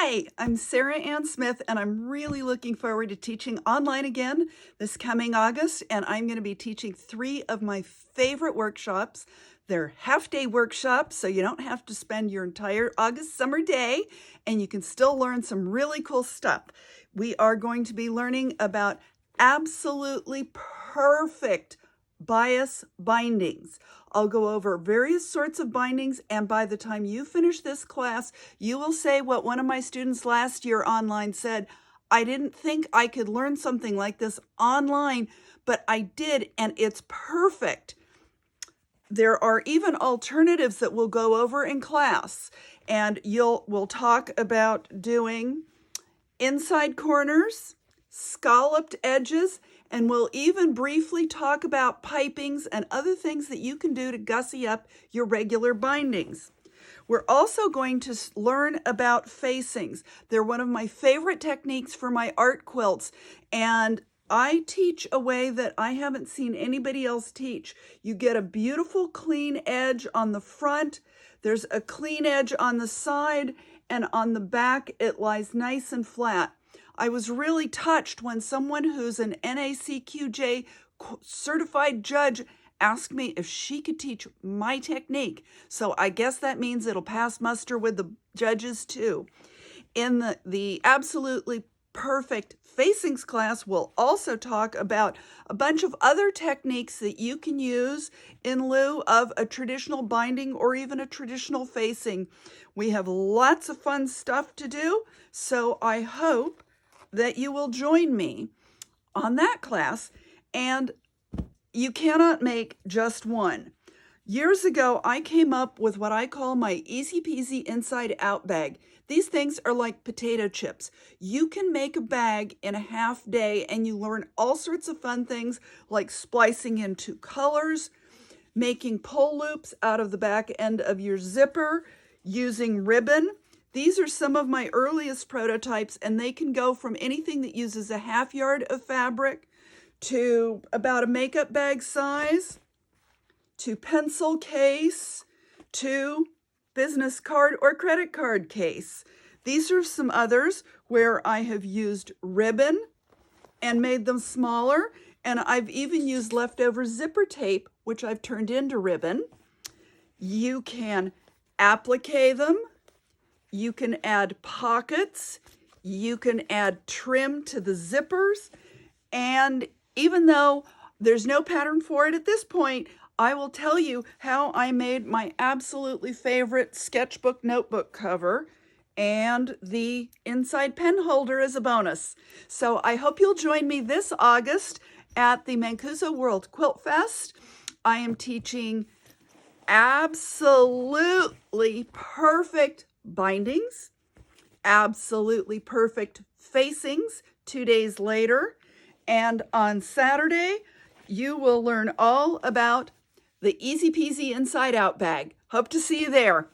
Hi, I'm Sarah Ann Smith, and I'm really looking forward to teaching online again this coming August. And I'm going to be teaching 3 of my favorite workshops. They're half-day workshops, so you don't have to spend your entire August summer day, and you can still learn some really cool stuff. We are going to be learning about absolutely perfect bias bindings. I'll go over various sorts of bindings, and by the time you finish this class, you will say what one of my students last year online said: I didn't think I could learn something like this online, but I did, and it's perfect. There are even alternatives that we'll go over in class, and we'll talk about doing inside corners, scalloped edges, and we'll even briefly talk about pipings and other things that you can do to gussy up your regular bindings. We're also going to learn about facings. They're one of my favorite techniques for my art quilts, and I teach a way that I haven't seen anybody else teach. You get a beautiful clean edge on the front, there's a clean edge on the side, and on the back it lies nice and flat. I was really touched when someone who's an NACQJ certified judge asked me if she could teach my technique. So I guess that means it'll pass muster with the judges too. In the absolutely perfect facings class, we'll also talk about a bunch of other techniques that you can use in lieu of a traditional binding or even a traditional facing. We have lots of fun stuff to do, so I hope that you will join me on that class. And you cannot make just one. Years ago, I came up with what I call my Easy Peasy Inside Out bag. These things are like potato chips. You can make a bag in a half day, and you learn all sorts of fun things like splicing into colors, making pull loops out of the back end of your zipper, using ribbon. These are some of my earliest prototypes, and they can go from anything that uses a half yard of fabric to about a makeup bag size, to pencil case, to business card or credit card case. These are some others where I have used ribbon and made them smaller, and I've even used leftover zipper tape, which I've turned into ribbon. You can applique them. You can add pockets, you can add trim to the zippers, and even though there's no pattern for it at this point, I will tell you how I made my absolutely favorite sketchbook notebook cover and the inside pen holder as a bonus. So I hope you'll join me this August at the Mancuso World Quilt Fest. I am teaching absolutely perfect bindings, absolutely perfect facings 2 days later, and on Saturday you will learn all about the Easy Peasy Inside Out bag. Hope to see you there.